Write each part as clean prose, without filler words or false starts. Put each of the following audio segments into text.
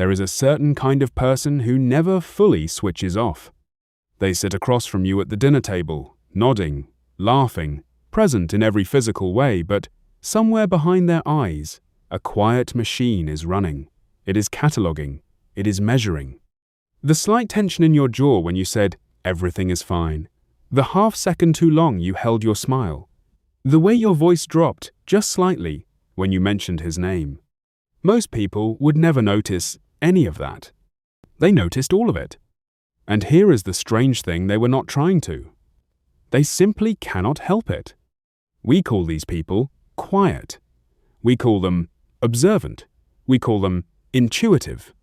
There is a certain kind of person who never fully switches off. They sit across from you at the dinner table, nodding, laughing, present in every physical way, but somewhere behind their eyes, a quiet machine is running. It is cataloging. It is measuring. The slight tension in your jaw when you said, "Everything is fine." The half second too long you held your smile. The way your voice dropped, just slightly, when you mentioned his name. Most people would never notice any of that. They noticed all of it. And here is the strange thing they were not trying to. They simply cannot help it. We call these people quiet. We call them observant. We call them intuitive.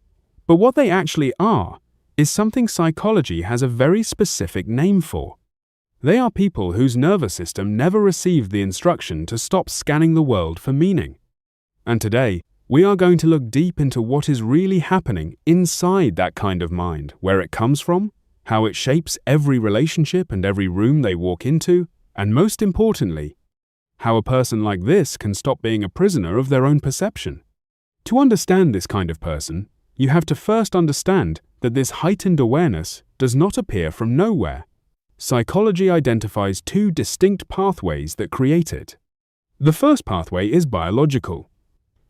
But what they actually are is something psychology has a very specific name for. They are people whose nervous system never received the instruction to stop scanning the world for meaning. And today, we are going to look deep into what is really happening inside that kind of mind, where it comes from, how it shapes every relationship and every room they walk into, and most importantly, how a person like this can stop being a prisoner of their own perception. To understand this kind of person, you have to first understand that this heightened awareness does not appear from nowhere. Psychology identifies two distinct pathways that create it. The first pathway is biological.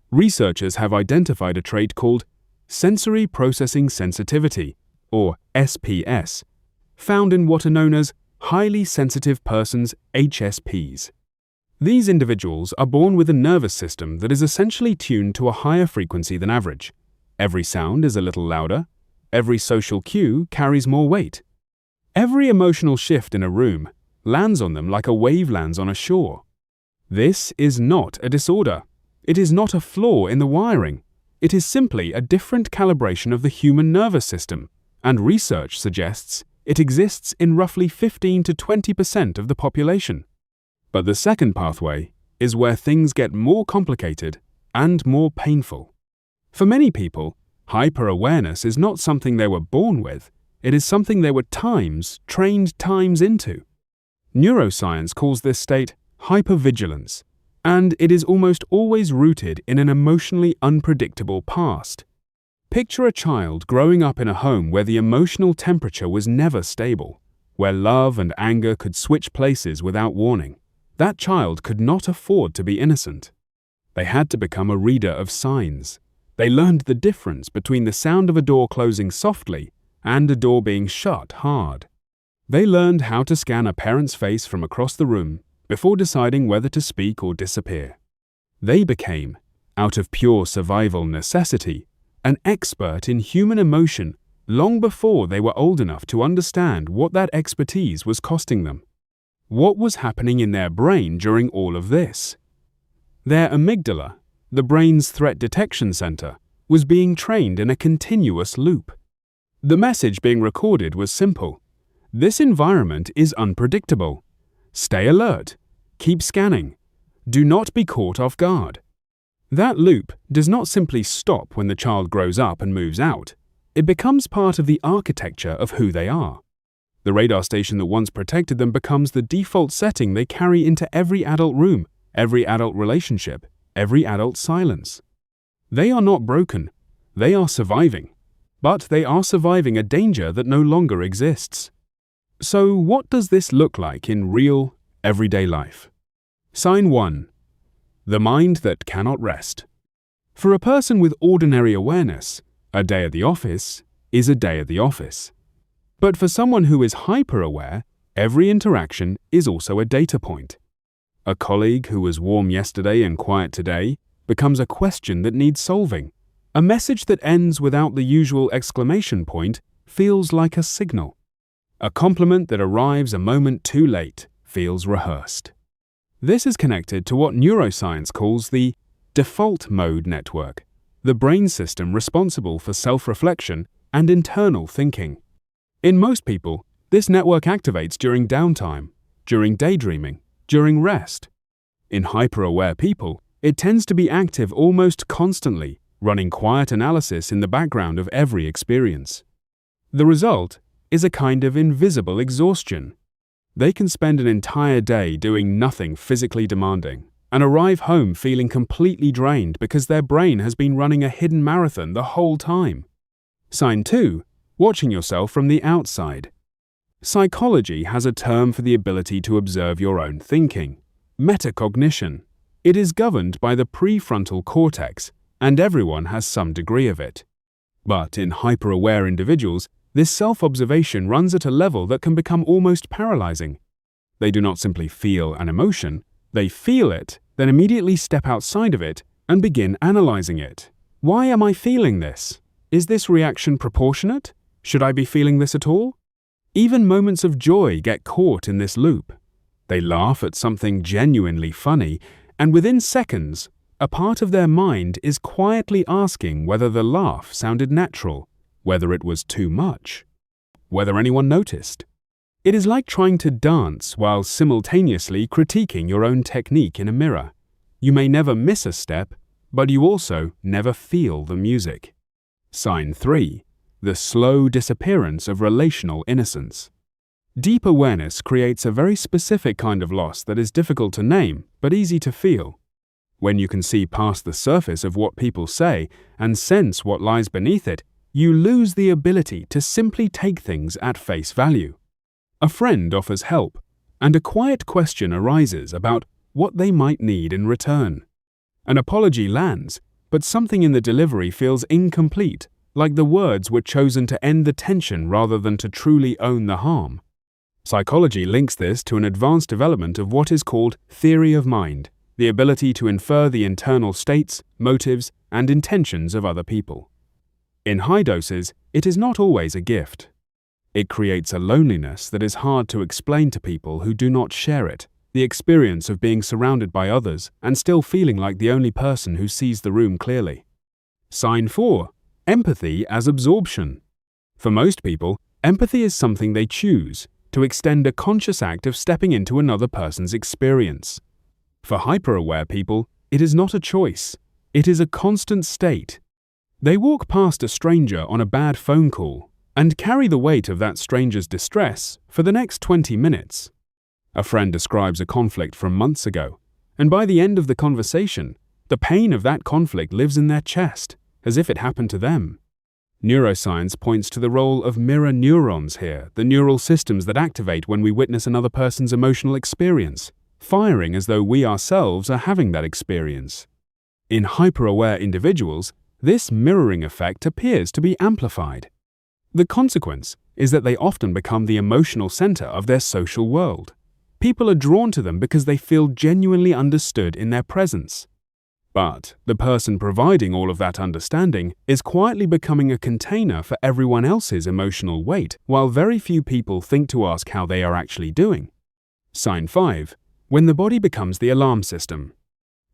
Researchers have identified a trait called sensory processing sensitivity, or SPS, found in what are known as highly sensitive persons, HSPs. These individuals are born with a nervous system that is essentially tuned to a higher frequency than average. Every sound is a little louder. Every social cue carries more weight. Every emotional shift in a room lands on them like a wave lands on a shore. This is not a disorder. It is not a flaw in the wiring. It is simply a different calibration of the human nervous system, and research suggests it exists in roughly 15 to 20% of the population. But the second pathway is where things get more complicated and more painful. For many people, hyper-awareness is not something they were born with. It is something they were trained times into. Neuroscience calls this state hypervigilance, and it is almost always rooted in an emotionally unpredictable past. Picture a child growing up in a home where the emotional temperature was never stable, where love and anger could switch places without warning. That child could not afford to be innocent. They had to become a reader of signs. They learned the difference between the sound of a door closing softly and a door being shut hard. They learned how to scan a parent's face from across the room before deciding whether to speak or disappear. They became, out of pure survival necessity, an expert in human emotion long before they were old enough to understand what that expertise was costing them. What was happening in their brain during all of this? Their amygdala, the brain's threat detection center, was being trained in a continuous loop. The message being recorded was simple. This environment is unpredictable. Stay alert. Keep scanning. Do not be caught off guard. That loop does not simply stop when the child grows up and moves out. It becomes part of the architecture of who they are. The radar station that once protected them becomes the default setting they carry into every adult room, every adult relationship, every adult silence. They are not broken. They are surviving. But they are surviving a danger that no longer exists. So what does this look like in real, everyday life? Sign 1. The mind that cannot rest. For a person with ordinary awareness, a day at the office is a day at the office. But for someone who is hyper-aware, every interaction is also a data point. A colleague who was warm yesterday and quiet today becomes a question that needs solving. A message that ends without the usual exclamation point feels like a signal. A compliment that arrives a moment too late feels rehearsed. This is connected to what neuroscience calls the default mode network, the brain system responsible for self-reflection and internal thinking. In most people, this network activates during downtime, during daydreaming, during rest. In hyper-aware people, it tends to be active almost constantly, running quiet analysis in the background of every experience. The result is a kind of invisible exhaustion. They can spend an entire day doing nothing physically demanding, and arrive home feeling completely drained because their brain has been running a hidden marathon the whole time. Sign 2. Watching yourself from the outside. Psychology has a term for the ability to observe your own thinking: metacognition. It is governed by the prefrontal cortex, and everyone has some degree of it. But in hyper-aware individuals, this self-observation runs at a level that can become almost paralyzing. They do not simply feel an emotion, they feel it, then immediately step outside of it and begin analyzing it. Why am I feeling this? Is this reaction proportionate? Should I be feeling this at all? Even moments of joy get caught in this loop. They laugh at something genuinely funny, and within seconds, a part of their mind is quietly asking whether the laugh sounded natural, whether it was too much, whether anyone noticed. It is like trying to dance while simultaneously critiquing your own technique in a mirror. You may never miss a step, but you also never feel the music. Sign 3. The slow disappearance of relational innocence. Deep awareness creates a very specific kind of loss that is difficult to name, but easy to feel. When you can see past the surface of what people say and sense what lies beneath it, you lose the ability to simply take things at face value. A friend offers help, and a quiet question arises about what they might need in return. An apology lands, but something in the delivery feels incomplete, like the words were chosen to end the tension rather than to truly own the harm. Psychology links this to an advanced development of what is called theory of mind, the ability to infer the internal states, motives, and intentions of other people. In high doses, it is not always a gift. It creates a loneliness that is hard to explain to people who do not share it, the experience of being surrounded by others and still feeling like the only person who sees the room clearly. Sign 4. Empathy as absorption. For most people, empathy is something they choose, to extend a conscious act of stepping into another person's experience. For hyper-aware people, it is not a choice. It is a constant state. They walk past a stranger on a bad phone call and carry the weight of that stranger's distress for the next 20 minutes. A friend describes a conflict from months ago, and by the end of the conversation, the pain of that conflict lives in their chest, as if it happened to them. Neuroscience points to the role of mirror neurons here, the neural systems that activate when we witness another person's emotional experience, firing as though we ourselves are having that experience. In hyper-aware individuals, this mirroring effect appears to be amplified. The consequence is that they often become the emotional center of their social world. People are drawn to them because they feel genuinely understood in their presence. But the person providing all of that understanding is quietly becoming a container for everyone else's emotional weight, while very few people think to ask how they are actually doing. Sign 5. When the body becomes the alarm system.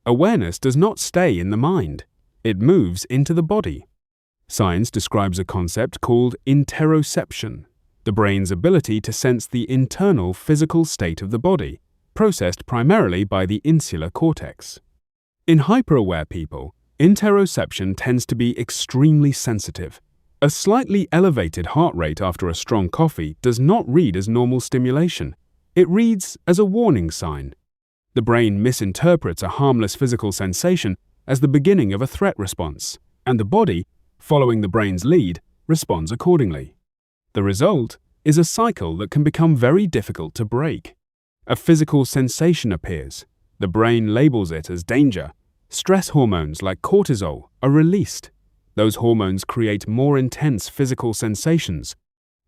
Awareness does not stay in the mind. It moves into the body. Science describes a concept called interoception, the brain's ability to sense the internal physical state of the body, processed primarily by the insular cortex. In hyper-aware people, interoception tends to be extremely sensitive. A slightly elevated heart rate after a strong coffee does not read as normal stimulation. It reads as a warning sign. The brain misinterprets a harmless physical sensation as the beginning of a threat response, and the body, following the brain's lead, responds accordingly. The result is a cycle that can become very difficult to break. A physical sensation appears. The brain labels it as danger. Stress hormones like cortisol are released. Those hormones create more intense physical sensations.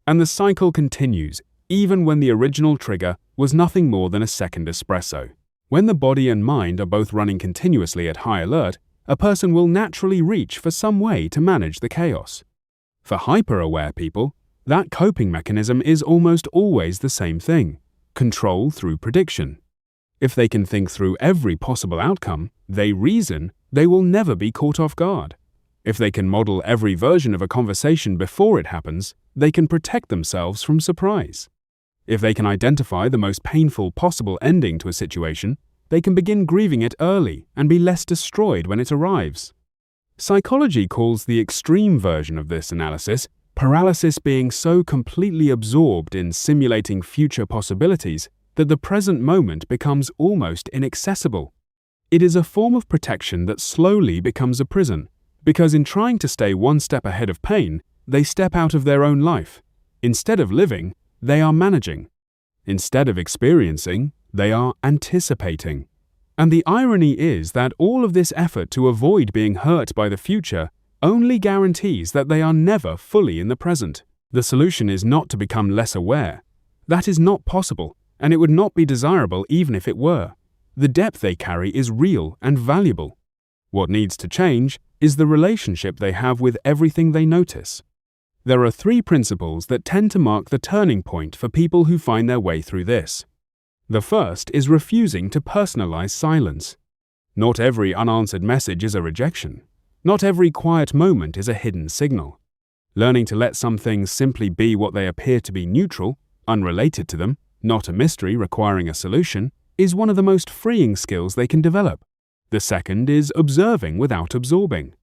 And the cycle continues, even when the original trigger was nothing more than a second espresso. When the body and mind are both running continuously at high alert, a person will naturally reach for some way to manage the chaos. For hyper-aware people, that coping mechanism is almost always the same thing: control through prediction. If they can think through every possible outcome, they reason, they will never be caught off guard. If they can model every version of a conversation before it happens, they can protect themselves from surprise. If they can identify the most painful possible ending to a situation, they can begin grieving it early and be less destroyed when it arrives. Psychology calls the extreme version of this analysis paralysis, being so completely absorbed in simulating future possibilities that the present moment becomes almost inaccessible. It is a form of protection that slowly becomes a prison, because in trying to stay one step ahead of pain, they step out of their own life. Instead of living, they are managing. Instead of experiencing, they are anticipating. And the irony is that all of this effort to avoid being hurt by the future only guarantees that they are never fully in the present. The solution is not to become less aware. That is not possible, and it would not be desirable even if it were. The depth they carry is real and valuable. What needs to change is the relationship they have with everything they notice. There are 3 principles that tend to mark the turning point for people who find their way through this. The first is refusing to personalize silence. Not every unanswered message is a rejection. Not every quiet moment is a hidden signal. Learning to let some things simply be what they appear to be, neutral, unrelated to them, not a mystery requiring a solution, is one of the most freeing skills they can develop. The second is observing without absorbing.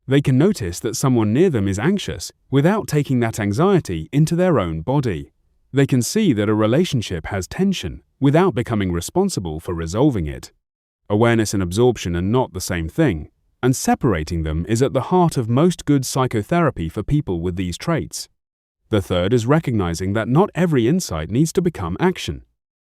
They can notice that someone near them is anxious without taking that anxiety into their own body. They can see that a relationship has tension without becoming responsible for resolving it. Awareness and absorption are not the same thing, and separating them is at the heart of most good psychotherapy for people with these traits. The third is recognizing that not every insight needs to become action.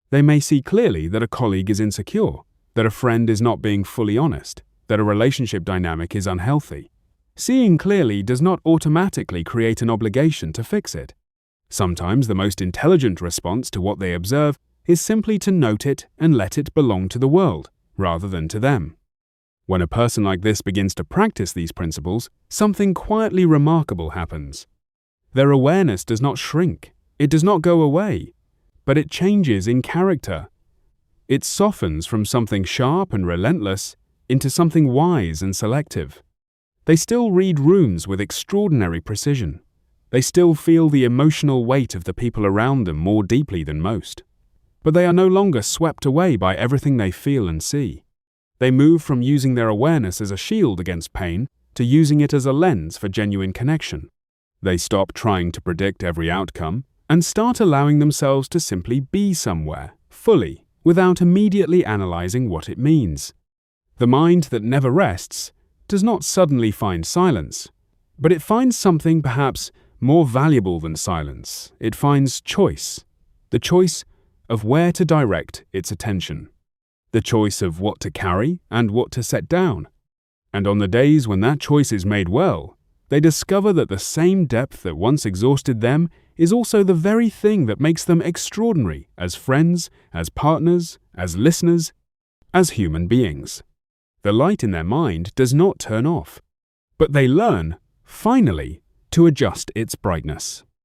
They may see clearly that a colleague is insecure, that a friend is not being fully honest, that a relationship dynamic is unhealthy. Seeing clearly does not automatically create an obligation to fix it. Sometimes the most intelligent response to what they observe is simply to note it and let it belong to the world, rather than to them. When a person like this begins to practice these principles, something quietly remarkable happens. Their awareness does not shrink, it does not go away, but it changes in character. It softens from something sharp and relentless into something wise and selective. They still read rooms with extraordinary precision. They still feel the emotional weight of the people around them more deeply than most. But they are no longer swept away by everything they feel and see. They move from using their awareness as a shield against pain to using it as a lens for genuine connection. They stop trying to predict every outcome and start allowing themselves to simply be somewhere, fully, without immediately analyzing what it means. The mind that never rests does not suddenly find silence, but it finds something perhaps more valuable than silence. It finds choice, the choice of where to direct its attention, the choice of what to carry and what to set down. And on the days when that choice is made well, they discover that the same depth that once exhausted them is also the very thing that makes them extraordinary as friends, as partners, as listeners, as human beings. The light in their mind does not turn off, but they learn, finally, to adjust its brightness.